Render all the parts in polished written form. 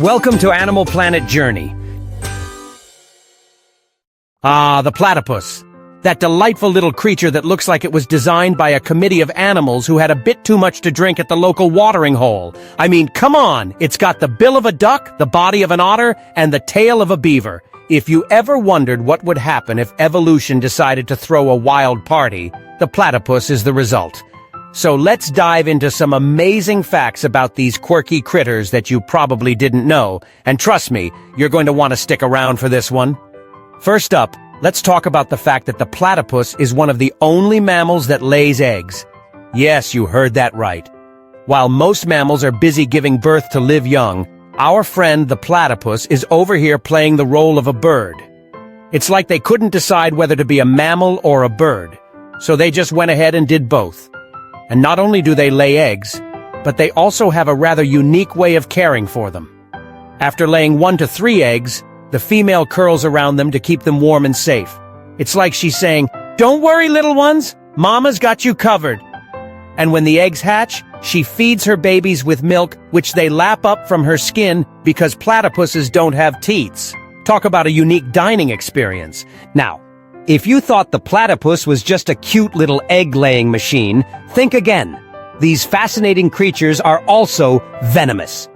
Welcome to Animal Planet Journey. The platypus. That delightful little creature that looks like it was designed by a committee of animals who had a bit too much to drink at the local watering hole. I mean, come on! It's got the bill of a duck, the body of an otter, and the tail of a beaver. If you ever wondered what would happen if evolution decided to throw a wild party, the platypus is the result. So let's dive into some amazing facts about these quirky critters that you probably didn't know, and trust me, you're going to want to stick around for this one. First up, let's talk about the fact that the platypus is one of the only mammals that lays eggs. Yes, you heard that right. While most mammals are busy giving birth to live young, our friend the platypus is over here playing the role of a bird. It's like they couldn't decide whether to be a mammal or a bird, so they just went ahead and did both. And not only do they lay eggs, but they also have a rather unique way of caring for them. After laying 1 to 3 eggs, the female curls around them to keep them warm and safe. It's like she's saying, "Don't worry, little ones, Mama's got you covered." And when the eggs hatch, she feeds her babies with milk, which they lap up from her skin because platypuses don't have teats. Talk about a unique dining experience. Now, if you thought the platypus was just a cute little egg-laying machine, think again. These fascinating creatures are also venomous.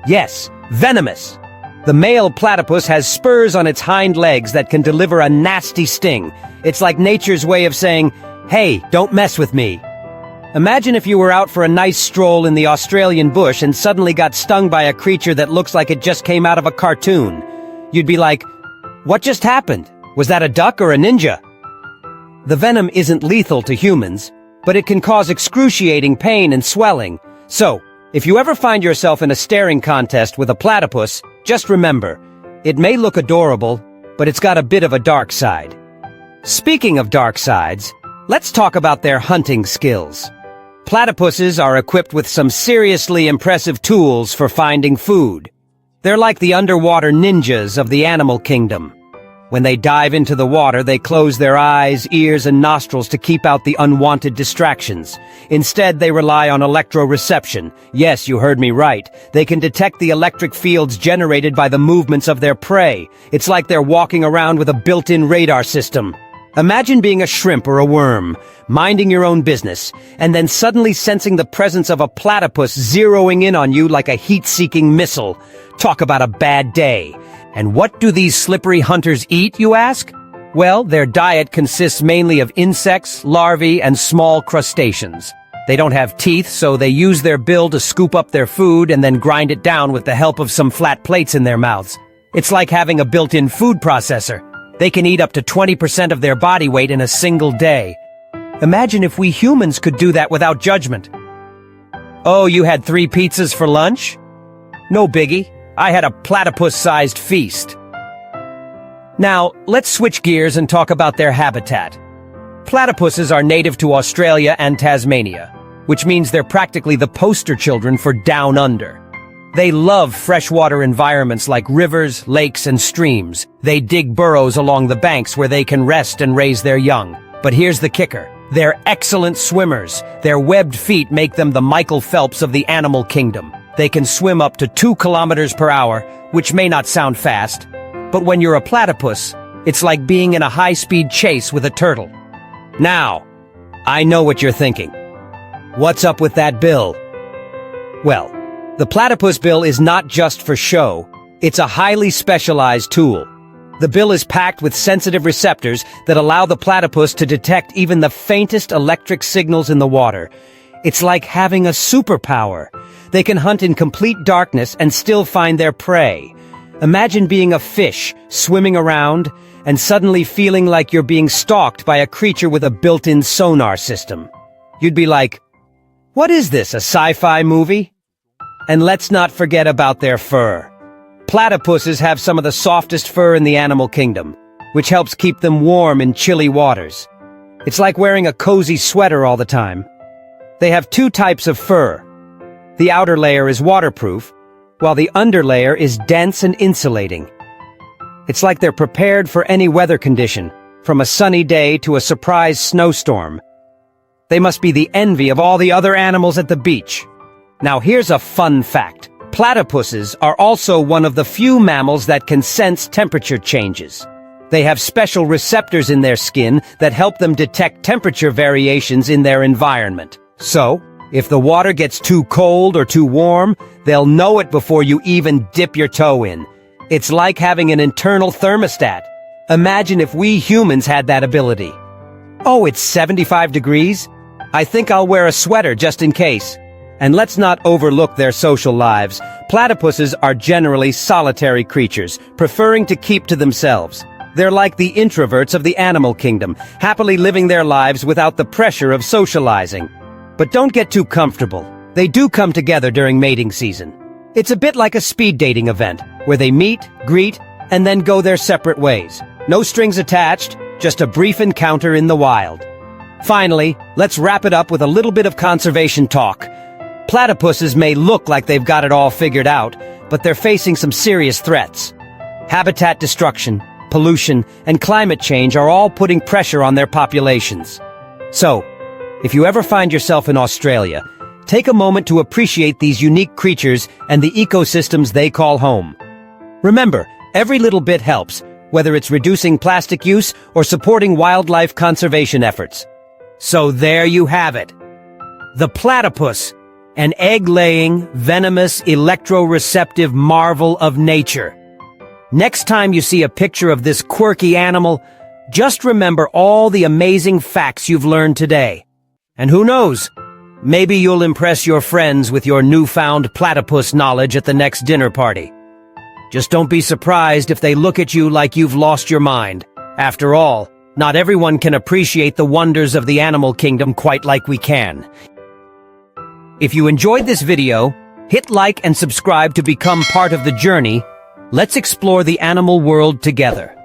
Yes, venomous. The male platypus has spurs on its hind legs that can deliver a nasty sting. It's like nature's way of saying, "Hey, don't mess with me." Imagine if you were out for a nice stroll in the Australian bush and suddenly got stung by a creature that looks like it just came out of a cartoon. You'd be like, "What just happened? Was that a duck or a ninja?" The venom isn't lethal to humans, but it can cause excruciating pain and swelling. So, if you ever find yourself in a staring contest with a platypus, just remember, it may look adorable, but it's got a bit of a dark side. Speaking of dark sides, let's talk about their hunting skills. Platypuses are equipped with some seriously impressive tools for finding food. They're like the underwater ninjas of the animal kingdom. When they dive into the water, they close their eyes, ears, and nostrils to keep out the unwanted distractions. Instead, they rely on electroreception. Yes, you heard me right. They can detect the electric fields generated by the movements of their prey. It's like they're walking around with a built-in radar system. Imagine being a shrimp or a worm, minding your own business, and then suddenly sensing the presence of a platypus zeroing in on you like a heat-seeking missile. Talk about a bad day. And what do these slippery hunters eat, you ask? Well, their diet consists mainly of insects, larvae, and small crustaceans. They don't have teeth, so they use their bill to scoop up their food and then grind it down with the help of some flat plates in their mouths. It's like having a built-in food processor. They can eat up to 20% of their body weight in a single day. Imagine if we humans could do that without judgment. Oh, you had 3 pizzas for lunch? No biggie. I had a platypus-sized feast. Now, let's switch gears and talk about their habitat. Platypuses are native to Australia and Tasmania, which means they're practically the poster children for down under. They love freshwater environments like rivers, lakes, and streams. They dig burrows along the banks where they can rest and raise their young. But here's the kicker. They're excellent swimmers. Their webbed feet make them the Michael Phelps of the animal kingdom. They can swim up to 2 kilometers per hour, which may not sound fast, but when you're a platypus, it's like being in a high-speed chase with a turtle. Now, I know what you're thinking. What's up with that bill? Well, the platypus bill is not just for show. It's a highly specialized tool. The bill is packed with sensitive receptors that allow the platypus to detect even the faintest electric signals in the water. It's like having a superpower. They can hunt in complete darkness and still find their prey. Imagine being a fish, swimming around, and suddenly feeling like you're being stalked by a creature with a built-in sonar system. You'd be like, "What is this, a sci-fi movie?" And let's not forget about their fur. Platypuses have some of the softest fur in the animal kingdom, which helps keep them warm in chilly waters. It's like wearing a cozy sweater all the time. They have 2 types of fur. The outer layer is waterproof, while the underlayer is dense and insulating. It's like they're prepared for any weather condition, from a sunny day to a surprise snowstorm. They must be the envy of all the other animals at the beach. Now here's a fun fact. Platypuses are also one of the few mammals that can sense temperature changes. They have special receptors in their skin that help them detect temperature variations in their environment. So, if the water gets too cold or too warm, they'll know it before you even dip your toe in. It's like having an internal thermostat. Imagine if we humans had that ability. Oh, it's 75 degrees? I think I'll wear a sweater just in case. And let's not overlook their social lives. Platypuses are generally solitary creatures, preferring to keep to themselves. They're like the introverts of the animal kingdom, happily living their lives without the pressure of socializing. But don't get too comfortable. They do come together during mating season. It's a bit like a speed dating event, where they meet, greet, and then go their separate ways. No strings attached, just a brief encounter in the wild. Finally, let's wrap it up with a little bit of conservation talk. Platypuses may look like they've got it all figured out, but they're facing some serious threats. Habitat destruction, pollution, and climate change are all putting pressure on their populations. So, if you ever find yourself in Australia, take a moment to appreciate these unique creatures and the ecosystems they call home. Remember, every little bit helps, whether it's reducing plastic use or supporting wildlife conservation efforts. So there you have it. The platypus, an egg-laying, venomous, electroreceptive marvel of nature. Next time you see a picture of this quirky animal, just remember all the amazing facts you've learned today. And who knows, maybe you'll impress your friends with your newfound platypus knowledge at the next dinner party. Just don't be surprised if they look at you like you've lost your mind. After all, not everyone can appreciate the wonders of the animal kingdom quite like we can. If you enjoyed this video, hit like and subscribe to become part of the journey. Let's explore the animal world together.